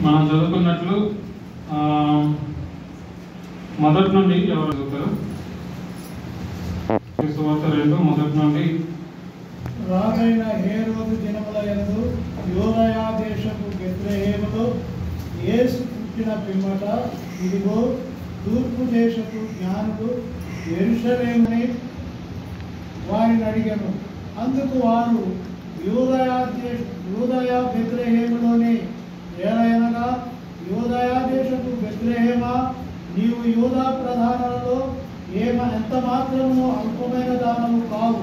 మనం చదువుకున్నట్లు మొదటి నుండి ఎవరు చదువుతారు? సువార్త 2 మొదటి నుండి. రాజైన హేరోదు దినముల యందు యూదయ దేశపు బెత్లెహేములో యేసు పుట్టిన పిమ్మట ఇదిగో తూర్పు దేశపు జ్ఞానులు యెరూషలేముని వారిని అడిగాను. అందుకు వారు యూదయ బెత్లెహేములోనే ఏలయనగా యూదయ దేశపు బెత్లెహేమా, నీవు యూదా ప్రధానులలో ఎంత మాత్రము అల్పమైన దానము కావు.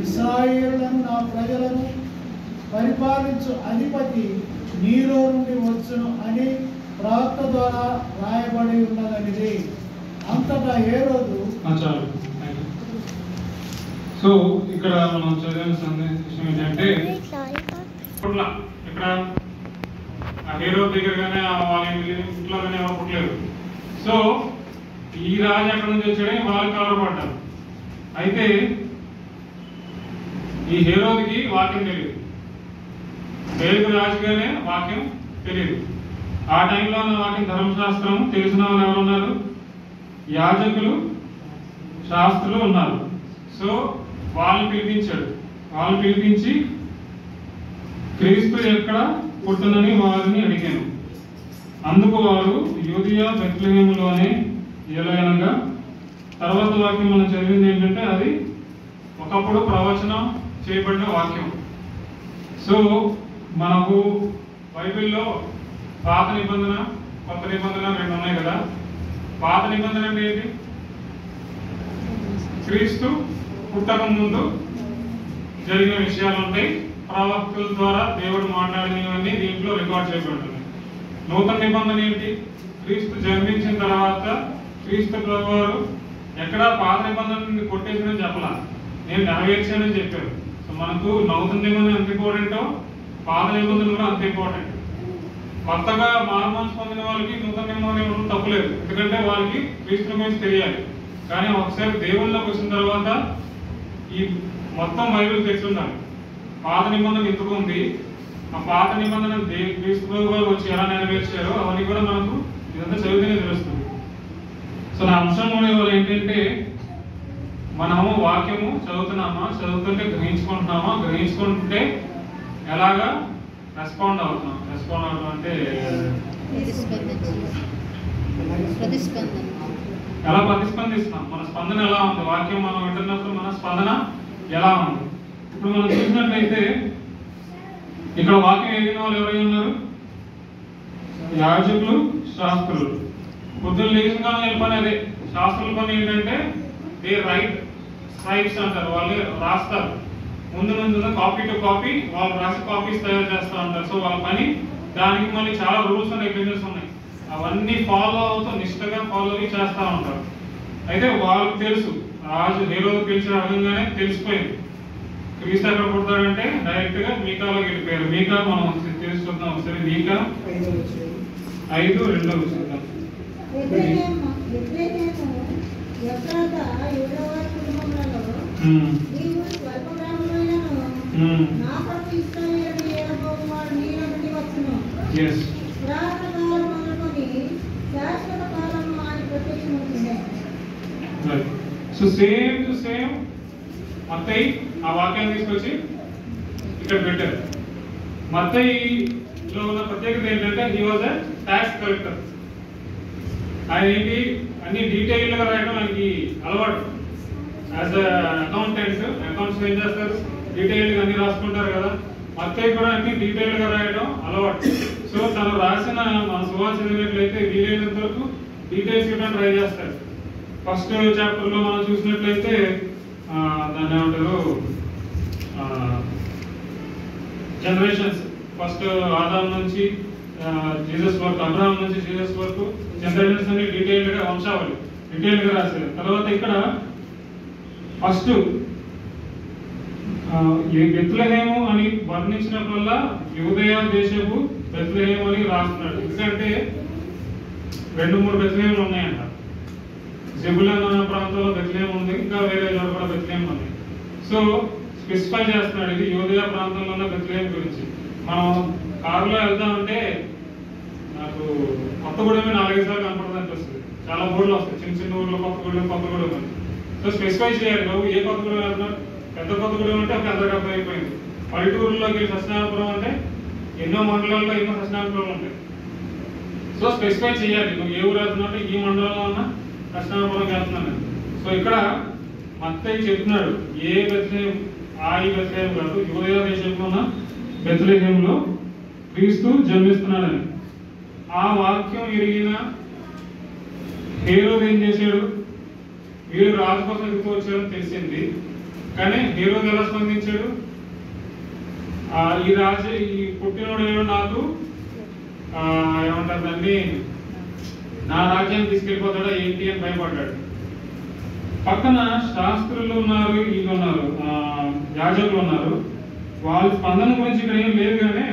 ఇశ్రాయేలులను నా ప్రజలను పరిపాలించు అధిపతి నీలో నుండి వచ్చును అని ప్రవక్త ద్వారా రాయబడి ఉన్నదనిది. అంతటా హేరోదు. సో ఇక్కడ మనం చదివిన సందేశం ఏంటంటే ఇక్కడ హేరోదు దగ్గరగానే వాళ్ళ ఇంట్లోనే ఎవరు పుట్టలేరు. సో ఈ రాజు ఎక్కడ నుంచి వచ్చాడని వాళ్ళు కలవరపడ్డారు. అయితే ఈ హేరోదుకి వాక్యం తెలియదు, పేరుకు రాజుగానే వాక్యం తెలియదు. ఆ టైంలో ఉన్న వాక్యం ధర్మశాస్త్రం తెలిసిన వాళ్ళు ఎవరున్నారు? యాజకులు, శాస్త్రులు ఉన్నారు. సో వాళ్ళని పిలిపించాడు. వాళ్ళని పిలిపించి క్రీస్తు ఎక్కడ పుట్టునని వారిని అడిగాను. అందుకు వారు యూదయ బెత్లెహేములోనే ఏలయనగా. తర్వాత వాక్యం మనం చదివింది ఏంటంటే అది ఒకప్పుడు ప్రవచనం చేయబడిన వాక్యం. సో మనకు బైబిల్లో పాత నిబంధన, కొత్త నిబంధన 2 ఉన్నాయి కదా. పాత నిబంధన అంటే ఏంటి? క్రీస్తు పుట్టక ముందు జరిగిన విషయాలు ఉంటాయి. ప్రవక్తల ద్వారా దేవుడు మాట్లాడినవన్నీ దీంట్లో రికార్డ్ చేయబడి ఉంటుంది. నూతన నిబంధన ఏంటి? క్రీస్తు జన్మించిన తర్వాత క్రీస్తు ప్రభువారు ఎక్కడ పాత నిబంధనని కొట్టేసిందని చెప్పలా, నేను నెరవేర్చానని చెప్పారు. సో మనకు నూతన నిబంధన ఎంత ఇంపార్టెంటో పాత నిబంధన కూడా అంత ఇంపార్టెంట్. కొత్తగా మారుమనసు పొందిన వాళ్ళకి నూతన నిబంధన ఇవ్వడం తప్పులేదు, ఎందుకంటే వాళ్ళకి క్రీస్తు గురించి తెలియాలి. కానీ ఒకసారి దేవుళ్ళలోకి వచ్చిన తర్వాత ఈ మొత్తం బైబిల్ తెలిసి ఉండాలి. పాత నిబంధన ఎందుకు ఉంది, ఆ పాత నిబంధన క్రీస్తు ప్రభువారు వచ్చి ఎలా నెరవేర్చారో అవన్నీ కూడా మనకు ఇదంతా చదివితేనే తెలుస్తుంది. సో నా అంశం కూడా ఏంటంటే మనము వాక్యము చదువుతున్నామా, చదువుతుంటే గ్రహించుకుంటున్నామా, గ్రహించుకుంటుంటే ఎలాగా రెస్పాండ్ అవుతున్నాం. రెస్పాండ్ అవడం అంటే ఎలా ప్రతిస్పందిస్తున్నాం, మన స్పందన ఎలా ఉంది, వాక్యం మనం వింటున్నప్పుడు మన స్పందన ఎలా ఉంది. ఇప్పుడు మనం చూసినట్లయితే ఇక్కడ వాక్యం ఎదిగిన వాళ్ళు ఎవరై ఉన్నారు? యాజకులు, శాస్త్రులు. పొద్దున్న లేచిన కానీ పని అదే. శాస్త్రుల పని ఏంటంటే దే రైట్ స్క్రైబ్స్ అంటారు, వాళ్ళు రాస్తారు. ముందు కాపీ టు కాపీ వాళ్ళు రాసి కాపీస్ తయారు చేస్తూ ఉంటారు. సో వాళ్ళ పని దానికి మళ్ళీ చాలా రూల్స్ అండ్ రెగ్యులేషన్స్ ఉన్నాయి, అవన్నీ ఫాలో అవుతూ నిష్టగా ఫాలో అయ్యి చేస్తూ ఉంటారు. అయితే వాళ్ళకి తెలుసు, రాజు హేరోదు పిలిచిన అడగంగానే తెలిసిపోయింది క్రీస్తు ఎక్కడ పుడతాడంటే డైరెక్ట్ గా మీకాలోకి వెళ్ళిపోయారు. మీకా మనం తెలుసుకుందాం ఒకసారి. మీకా 5:2 చూద్దాం. సో సేమ్ టు సేమ్ మత్తయి ఆ వాక్యాన్ని తీసుకొచ్చి ఇక్కడ పెట్టారు. మత్తయిలో ఉన్న ప్రత్యేకత ఏంటంటే he was a tax collector. ఆయన ఏంటి అన్ని డీటెయిల్ గా రాయడం ఆయనకి అలవాటు. యాజ్ అకౌంటెంట్, అకౌంట్స్ ఏం చేస్తారు, డీటెయిల్ గా అన్ని రాసుకుంటారు కదా. మత్తయి కూడా అన్ని డీటెయిల్ గా రాయడం అలవాటు. సో తను రాసిన మన సువార్త చదివినట్లయితే వీలైనంత వరకు డీటెయిల్స్ ఇవ్వడానికి ట్రై చేస్తారు. ఫస్ట్ చాప్టర్ లో మనం చూసినట్లయితే దాన్ని ఏమంటారు, జనరేషన్స్. ఫస్ట్ ఆదాం నుంచి జీసస్ వరకు, అబ్రహాం నుంచి జీసస్ వరకు జనరేషన్స్ అన్ని డీటెయిల్డ్ గా, వంశావళి డీటెయిల్డ్ గా రాశారు. తర్వాత ఇక్కడ ఫస్ట్ బెత్లెహేము అని వర్ణించినప్పుడల్లా యూదయ దేశపు బెత్లెహేము అని రాస్తున్నాడు. ఎందుకంటే 2-3 బెత్లెహేములు ఉన్నాయంట. జెబులూన్ అనే ప్రాంతంలో బెత్లెహేము ఉంది, ఇంకా వేరే చోట కూడా బెత్లెహేము ఉంది. సో స్పెసిఫై చేస్తున్నాడు ఇది యూదయ ప్రాంతంలో ఉన్న బెత్లెహేము గురించి. మనం కారులో వెళ్దామంటే నాకు కొత్తగూడెమే 4-5 సార్లు కనపడుతుంది అనిపిస్తుంది. చాలా బోర్డులు వస్తాయి, చిన్న చిన్న ఊర్లో కొత్తగూడెం అని. సో స్పెసిఫై చేయాలి బాబు, ఏ కొత్తగూడెం వెళ్తున్నారు. పెద్ద కొత్తగూడెం అంటే ఒక అందరికి అర్థమైపోయింది. పల్లెటూరులోకి సత్యనారాయణపురం అంటే ఎన్నో మండలాల్లో ఎన్నో సత్యనారాయణపురం ఉంటాయి. సో స్పెసిఫై చేయాలి, నువ్వు ఏ ఊరు వెళ్తున్నావు అంటే ఈ మండలంలో ఉన్న సత్యనారాయణపురంకి వెళ్తున్నాను. సో ఇక్కడ మత్తయి చెప్తున్నాడు, ఏ బెత్లెహేం ఈ బెత్లెహేం కాదు, యూదయ దేశంలో ఉన్న బెత్లెహేంలో క్రీస్తు జన్మిస్తున్నాడని. ఆ వాక్యం ఎరిగిన హేరోదు ఏం చేశాడు, వీడు రాజు కోసం ఎదుగుతూ వచ్చాడని తెలిసింది. కానీ హేరోదు ఎలా స్పందించాడు, ఈ పుట్టినోడు నాకు ఏమంటారు దాన్ని, నా రాజ్యాన్ని తీసుకెళ్ళిపోతాడా ఏంటి అని భయపడ్డాడు. పక్కన శాస్త్రులు ఉన్నారు, వీళ్ళు ఉన్నారు, యాజకులు ఉన్నారు. వాళ్ళ స్పందన గురించి ఇక్కడ ఏం లేదు. కానీ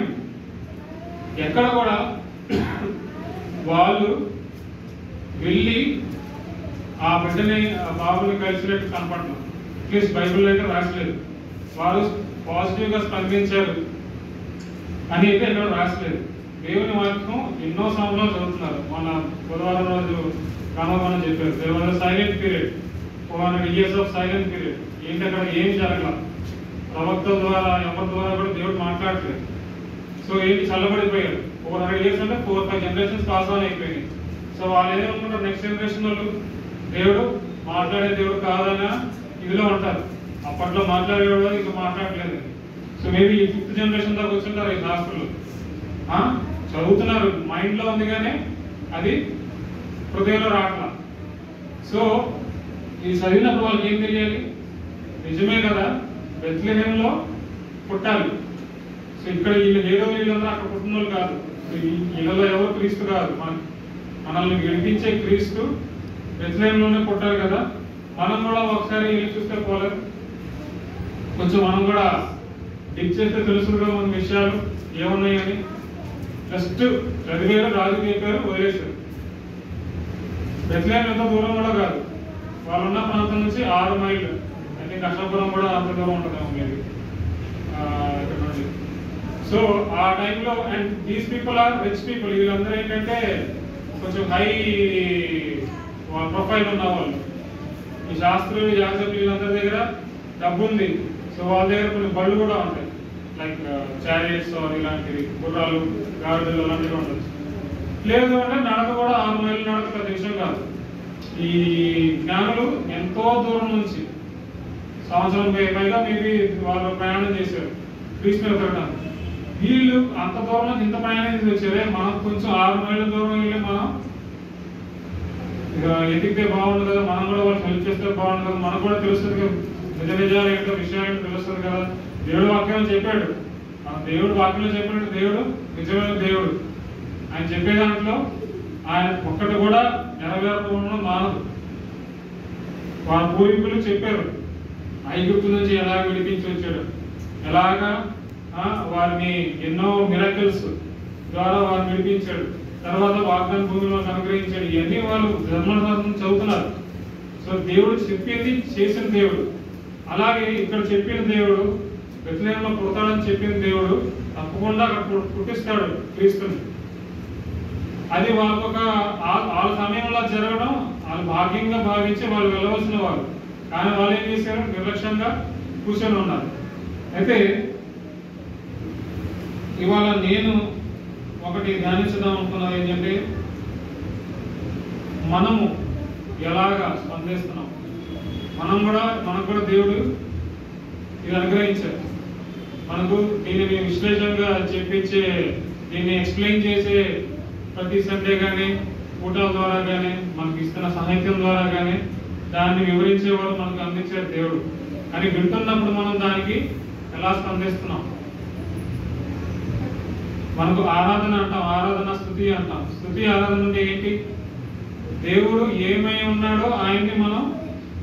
ఎక్కడ కూడా వాళ్ళు వెళ్ళి ఆ బిడ్డని బాబుని కలిసినట్టు కనపడలేదు. అట్లీస్ట్ బైబిల్లో అయితే రాసలేదు. వారు పాజిటివ్ గా స్పందించారు అని అయితే ఎక్కడ రాసలేదు. దేవుని వాక్యం ఎన్నో సంవత్సరాలు చదువుతున్నారు. మన బుధవారం రోజు రామబాణం చెప్పారు, దేవాలయ silent period, 400 years of silent period. ఏంటి అక్కడ ఏం జరగల, ప్రవక్తల ద్వారా ఎవరి ద్వారా కూడా దేవుడు మాట్లాడలేదు. సో ఏంటి చల్లబడిపోయారు. 400 years అంటే 4-5 generations పాస్ ఆన్ అయిపోయినాయి. సో వాళ్ళు ఏమనుకుంటారు, నెక్స్ట్ జనరేషన్ వాళ్ళు దేవుడు మాట్లాడే దేవుడు కాదన్న ఇదిలో ఉంటారు. అప్పట్లో మాట్లాడేవాడు ఇంకా మాట్లాడలేదు. సో మేబీ ఈ 5th generation దాకా వచ్చింటారు ఈ శాస్త్రులు. చదువుతున్నారు, మైండ్ లో ఉంది కానీ అది హృదయంలో రావట్లా. సో ఇది చదివినప్పుడు వాళ్ళకి ఏం తెలియాలి, నిజమే కదా బెత్లెహేంలో పుట్టాలి. సో ఇక్కడ వీళ్ళందరూ అక్కడ పుట్టిన వాళ్ళు కాదు. వీళ్ళలో ఎవరు క్రీస్తు కాదు, మనల్ని విడిపించే క్రీస్తు బెత్లెహేంలోనే పుట్టాలి కదా. మనం కూడా ఒకసారి వెళ్ళి చూస్తే పోలేదు, కొంచెం మనం కూడా డిక్ చేస్తే తెలుసు కదా మన విషయాలు ఏమున్నాయని. జస్ట్ చదివారు, రాజు చెప్పారు, వదిలేశారు. బెత్లెహేం ఎంత దూరం కూడా కాదు, వాళ్ళున్న ప్రాంతం నుంచి 6 మైళ్ళు. ఐ థింక్ అక్షాపురం కూడా అంత దూరం ఉంటుందేమో మీరు ఇక్కడ నుండి. సో ఆ టైంలో, and these people are rich people. వీళ్ళందరూ ఏంటంటే కొంచెం హై ప్రొఫైల్ ఉన్న వాళ్ళు. ఈ శాస్త్రులు, యాజకులు వీళ్ళందరి దగ్గర డబ్బు ఉంది. సో వాళ్ళ దగ్గర కొన్ని బళ్ళు కూడా ఉంటాయి, లైక్ చారియట్స్ ఇలాంటివి, గుర్రాలు, గాడిదలు అలాంటివి ఉండొచ్చు. లేదు అంటే నడక కూడా 6 మైళ్ళు నడక పెద్ద విషయం కాదు. ఈ జ్ఞానులు ఎంతో దూరం నుంచి సంవత్సరం పైగా మేబీ వాళ్ళు ప్రయాణం చేశారు క్రీస్తు మీద పెట్టడానికి. వీళ్ళు అంత దూరం నుంచి ఇంత ప్రయాణం చేసి వచ్చారే, మనం కొంచెం 6 మైళ్ళ దూరం వెళ్ళి మనం ఎదిగితే బాగుండు కదా, మనం కూడా వాళ్ళు హెల్ప్ చేస్తే బాగుండు కదా, మనకు కూడా తెలుస్తుంది కదా నిజాలు ఏంటో విషయాలు ఏంటో తెలుస్తుంది కదా. దేవుడు వాక్యం చెప్పాడు, మన దేవుడు వాక్యంలో చెప్పినట్టు దేవుడు నిజమైన దేవుడు. ఆయన చెప్పే దాంట్లో ఆయన ఒక్కటి కూడా నెరవేరకుండా మానదు. వారి పూర్వీకులు చెప్పారు ఐగుప్తు నుంచి ఎలా విడిపించి వచ్చాడు, ఎలాగా వారిని ఎన్నో మిరాకిల్స్ ద్వారా వారిని విడిపించాడు, తర్వాత వాగ్దాన భూమిలో అనుగ్రహించాడు. ఇవన్నీ వాళ్ళు ధర్మశాస్త్రం చదువుతున్నారు. సో దేవుడు చెప్పింది చేసిన దేవుడు. అలాగే ఇక్కడ చెప్పిన దేవుడు, బెత్లెహేంలో పుడతాడని చెప్పిన దేవుడు తప్పకుండా అక్కడ పుట్టిస్తాడు క్రీస్తుని. అది వాళ్ళకు వాళ్ళ సమయంలో జరగడం వాళ్ళు భాగ్యంగా భావించి వాళ్ళు వెళ్ళవలసిన వారు. కానీ వాళ్ళు ఏం చేశారు, నిర్లక్ష్యంగా కూర్చొని ఉన్నారు. అయితే ఇవాళ నేను ఒకటి ధ్యానించుదాం అనుకున్నది ఏంటంటే, మనము ఎలాగా స్పందిస్తున్నాం. మనకు కూడా దేవుడు ఇది అనుగ్రహించారు. మనకు దీనిని విశ్లేషణగా చెప్పించే, దీన్ని ఎక్స్ప్లెయిన్ చేసే ప్రతి సండే కానీ కూటాల ద్వారా కానీ మనకి ఇస్తున్న సాహిత్యం ద్వారా కానీ దాన్ని వివరించేవారు మనకు అందించారు దేవుడు. అని వింటున్నప్పుడు మనం దానికి ఎలా స్పందిస్తున్నాం. మనకు ఆరాధన అంటాం, ఆరాధన స్తుతి అంటాం. స్తుతి ఆరాధన అంటే ఏంటి, దేవుడు ఏమై ఉన్నాడో ఆయన్ని మనం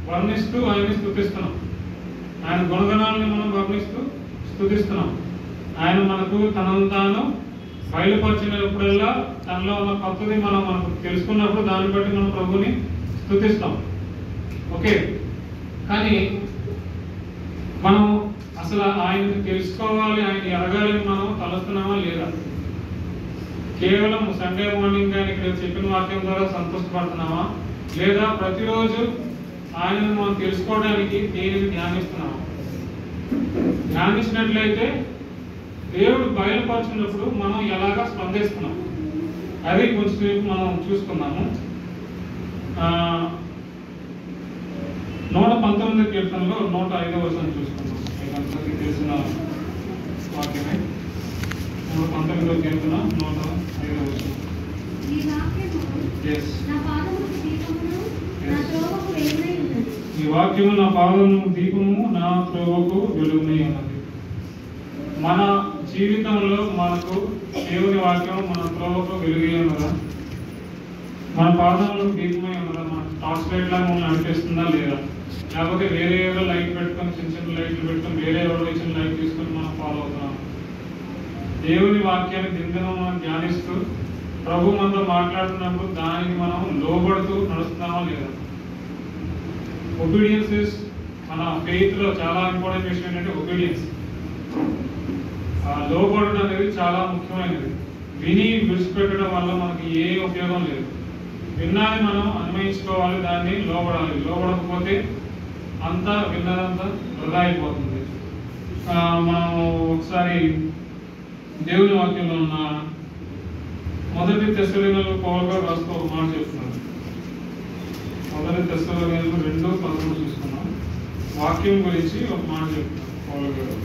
వర్ణిస్తూ ఆయన్ని స్తుతిస్తున్నాం. ఆయన గుణగణాలని మనం వర్ణిస్తూ స్తుతిస్తున్నాం. ఆయన మనకు తనను తాను బయలుపరిచినప్పుడల్లా తనలో ఉన్న కొత్తది మనకు తెలుసుకున్నప్పుడు దాన్ని బట్టి మనం ప్రభుని స్తుతిస్తాం. ఓకే, కానీ మనం అసలు ఆయన తెలుసుకోవాలి, ఆయన ఎరగాలని మనం తలుస్తున్నామా లేదా? కేవలం సండే మార్నింగ్ కానీ ఇక్కడ చెప్పిన వాక్యం ద్వారా సంతోషపడుతున్నామా, లేదా ప్రతిరోజు ఆయనను మనం తెలుసుకోవడానికి దేనిని ధ్యానిస్తున్నామా? ధ్యానించినట్లయితే దేవుడు బయలుపరుచున్నప్పుడు మనం ఎలాగా స్పందిస్తున్నాం అది కొంచెంసేపు మనం చూసుకుందాము. 119 కీర్తనలో 105వ వచనం చూసుకుందాం. మీకు అందరికీ తెలిసిన వాక్యమే. 119వ కీర్తన 105వ వచనం. ఈ వాక్యము నా పాదమునకు దీపము, నా త్రోవకు వెలుగునై ఉన్నది. మన జీవితంలో మనకు దేవుని వాక్యం మన త్రోవకు వెలుగై ఉన్నదా? మన పాదములకు దీపమై ఉన్నదా? మన టార్చ్ లైట్ లాగా మనం అనిపిస్తుందా లేదా? లేకపోతే వేరే ఎవరో లైట్ పెట్టుకొని చిన్న చిన్న లైట్లు పెట్టుకొని వేరే ఎవరో ఇచ్చిన లైట్ తీసుకొని మనం ఫాలో అవుతున్నాం? దేవుని వాక్యాన్ని దినదినం మనం ధ్యానిస్తూ ప్రభు మనతో మాట్లాడుతున్నప్పుడు దానికి మనం లోబడుతూ నడుస్తున్నామా లేదా? ఒబీడియన్స్ ఇస్ మన ఫెయిత్ లో చాలా ఇంపార్టెంట్ విషయం ఏంటంటే ఒబీడియన్స్. లోబడడం అనేది చాలా ముఖ్యమైనది. విని విడిచిపెట్టడం వల్ల మనకి ఏ ఉపయోగం లేదు. విన్నాన్ని మనం అన్వయించుకోవాలి, దాన్ని లోబడాలి. లోబడకపోతే అంతా విన్నదంతా వృధా అయిపోతుంది. మనం ఒకసారి దేవుని వాక్యంలో ఉన్న 1 తెస్సలోనికీయులకు పౌలు గారు రాస్తూ ఒక మాట చెప్తున్నారు. 1 తెస్సలోనికీయులకు 2:11 చూసుకున్నాం. వాక్యం గురించి ఒక మాట చెప్తున్నారు పౌలు గారు.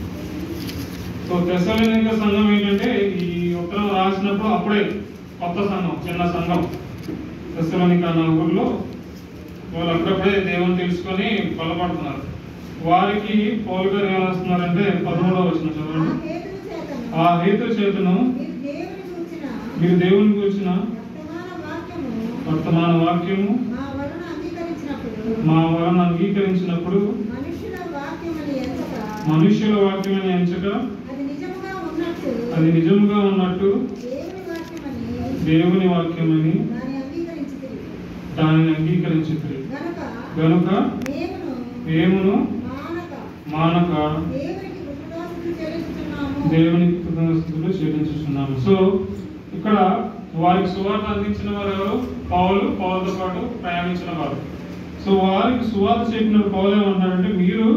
సో తెస్సలోనిక సంఘం ఏంటంటే ఈ ఉత్తరం రాసినప్పుడు అప్పుడే కొత్త సంఘం, చిన్న సంఘం. తెస్సలోనిక అన్న ఊర్లో వాళ్ళు అప్పుడప్పుడే దేవుని తెలుసుకొని బలపడుతున్నారు. వారికి పౌలు గారు ఏం రాస్తున్నారంటే 13వ వచనం చదవండి. ఆ హేతు చేతను మీరు దేవుని గురించిన వర్తమాన వాక్యము మా వలన అంగీకరించినప్పుడు మనుష్యుల వాక్యమని ఎంచక అది నిజముగా ఉన్నట్టు దేవుని వాక్యమని దానిని అంగీకరించితిరి గనుక మేమును మానక దేవునికి కృతజ్ఞతలు చెల్లించుచున్నాము. సో ఇక్కడ వారికి సువార్త అందించిన వారు ఎవరు? పౌలుతో పాటు ప్రయాణించిన వారు. సో వారికి సువార్త చెప్పిన పౌలు ఏమంటారంటే, మీరు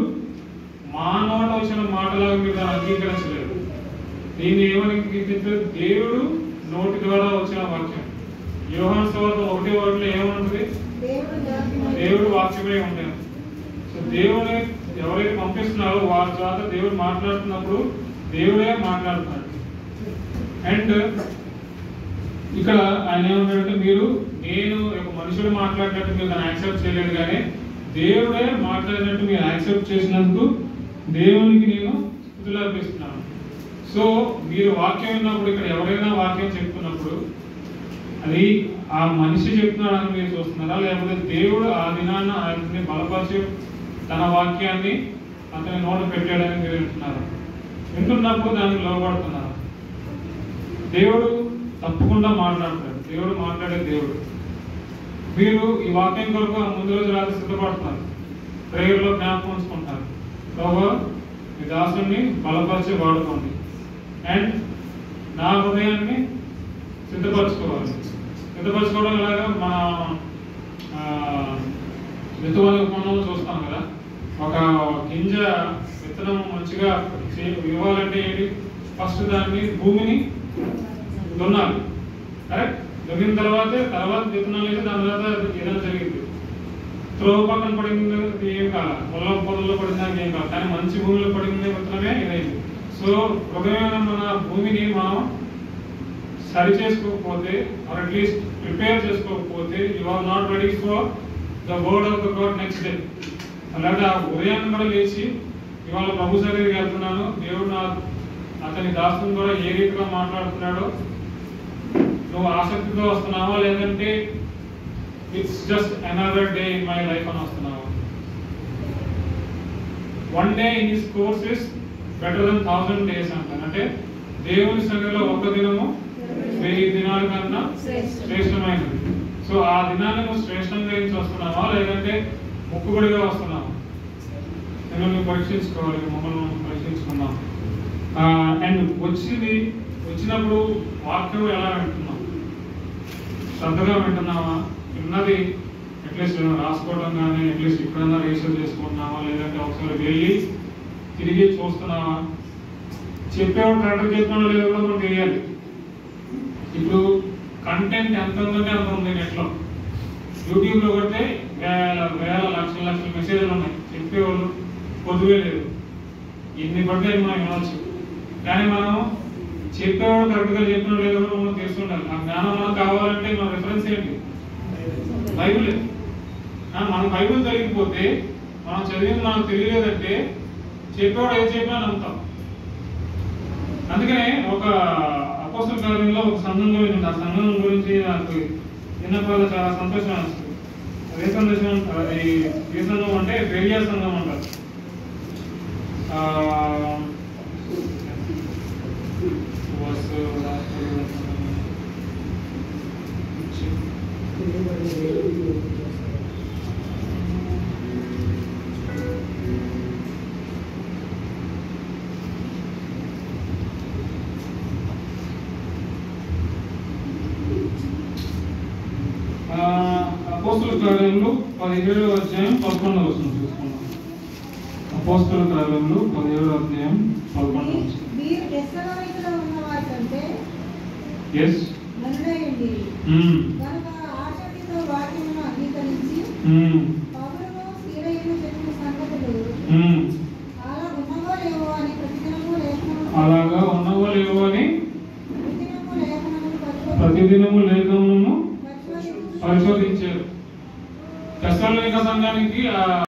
మా నోట వచ్చిన మాటలాగా మీరు దాన్ని అంగీకరించలేదు. దీన్ని ఏమని అంగీకరించారు? దేవుడు నోటి ద్వారా వచ్చిన వాక్యం. యోహాను సువార్త 1:1 ఏమంటుంది? దేవుడు వాక్యమే ఉండేది. సో దేవుని ఎవరైతే పంపిస్తున్నారో వారి ద్వారా దేవుడు మాట్లాడుతున్నప్పుడు దేవుడే మాట్లాడుతున్నాడు. అండ్ ఇక్కడ ఆయన ఏమంటాడంటే, నేను ఒక మనుషుడు మాట్లాడినట్టు మీరు దాన్ని యాక్సెప్ట్ చేయలేదు, కానీ దేవుడే మాట్లాడినట్టు మీరు యాక్సెప్ట్ చేసినందుకు దేవునికి నేను స్తుతులు అర్పిస్తున్నాను. సో మీరు వాక్యం విన్నప్పుడు, ఇక్కడ ఎవరైనా వాక్యం చెప్తున్నప్పుడు అది ఆ మనిషి చెప్తున్నాడని మీరు చూస్తున్నారా, లేకపోతే దేవుడు ఆ దినాన్న ఆయన్ని బలపరిచి తన వాక్యాన్ని అతని నోట పెట్టాడని మీరు వింటున్నారు? వింటున్నప్పుడు దానికి లోబడుతున్నారు. దేవుడు తప్పకుండా మాట్లాడతాడు. దేవుడు మాట్లాడే దేవుడు. మీరు ఈ వాక్యం కొరకు ముందు రోజు రాత్రి సిద్ధపడుతున్నారు, ప్రేయర్లో జ్ఞాపకం ఉంచుకుంటారు. ప్రభువా మీ దాసుని బలపరిచి వాడుకోండి, అండ్ నా హృదయాన్ని సిద్ధపరచుకోవాలి. సిద్ధపరచుకోవడం ఎలాగా? మన విత్తనాలు కొనడం చూస్తాం కదా. ఒక గింజ విత్తనం మంచిగా ఇవ్వాలంటే ఏంటి? ఫస్ట్ దాన్ని భూమిని దున్నాలి, కరెక్ట్? దున్నిన తర్వాత విత్తనాలు అయితే దాని తర్వాత ఏదైనా జరిగింది. త్రోవ పక్కన పడింది ఏం కాల, పొలంలో పడిందానికి ఏం కాదు, కానీ మంచి భూమిలో పడింది విత్తనమే ఇదైంది. సో హృదయమైన మన భూమిని మనం సరి చేసుకోకపోతే, ఆర్ అట్లీస్ట్ ప్రిపేర్ చేసుకోకపోతే, you are not ready for the word of the god next day. అలాగే ఆ ఉదయాన్ని కూడా లేచి ఇవాళ ప్రభు సన్నిధికి వెళ్తున్నాను, దేవుడు అతని దాసుని ద్వారా ఏ రీతిగా మాట్లాడుతున్నాడో నువ్వు ఆసక్తితో వస్తున్నావా, లేదంటే it's just another day in my life అని వస్తున్నావా? 1 day in his course is better than 1000 days అంటారు. అంటే దేవుని సన్నిధిలో ఒక దినము 1000 దినాల కన్నా శ్రేష్టమైనది. సో ఆ దినాన్ని నువ్వు శ్రేష్టంగా వస్తున్నావా, లేదంటే మొక్కుబడిగా వస్తున్నావా? నేను పరీక్షించుకోవాలి, మమ్మల్ని పరీక్షించుకున్నాం. అండ్ వచ్చినప్పుడు వాక్యం ఎలా వింటున్నాం? శ్రద్ధగా వింటున్నావా? విన్నది అట్లీస్ట్ రాసుకోవడం కానీ అట్లీస్ట్ ఎప్పుడైనా రిజిస్టర్ చేసుకుంటున్నావా, లేదంటే ఒకసారి వెళ్ళి తిరిగి చూస్తున్నావా? చెప్పేవాడు కరెక్ట్గా చెప్తున్నాడో లేదో కూడా మనం తెలియాలి. ఇప్పుడు కంటెంట్ ఎంత ఉందంటే అంత ఉంది నెట్లో. యూట్యూబ్లో కొడితే వేల వేల లక్షల లక్షల మెసేజ్లు ఉన్నాయి, చెప్పేవాళ్ళు పొద్దువే లేదు. ఎన్ని పడితే మనం వినవచ్చు. కానీ మనం చెప్పేవాడు కరెక్ట్గా చెప్పిన లేదో కూడా మనం తెలుసుకుంటాం. ఆ జ్ఞానం మనకు కావాలంటే మన రిఫరెన్స్ ఏంటి? బైబుల్. మన బైబుల్ జరిగిపోతే మనం చదివింది మనకు తెలియలేదంటే చెప్పేవాడు ఏది చెప్పినా నమ్ముతాం. అందుకనే ఒక అపోస్తల కార్యంలో ఒక సంఘం గురించి, ఆ సంఘం గురించి నాకు విన్నప్పుడు చాలా సంతోషం అనిపిస్తుంది. ఏ సందేశం? ఏ సంఘం అంటే బెరియా సంఘం అంటారు. అపోస్తల కార్యములు 17వ అధ్యాయం 11వ వచనం చూసుకున్నాం. అపోస్తల కార్యములు 17వ అధ్యాయం 11వ వచనం. మీరు తెస్సలోనికలో ఉన్నవారి కంటే నన్నుయండి. కనుక ఆసక్తితో వాక్యమును అంగీకరించి పౌలును సీలయును చెప్పిన సంగతులు అలాగా ఉన్నవో లేవో అని ప్రతిదినము లేఖనములను పరిశోధించారు. తెస్సలోనిక సంఘానికి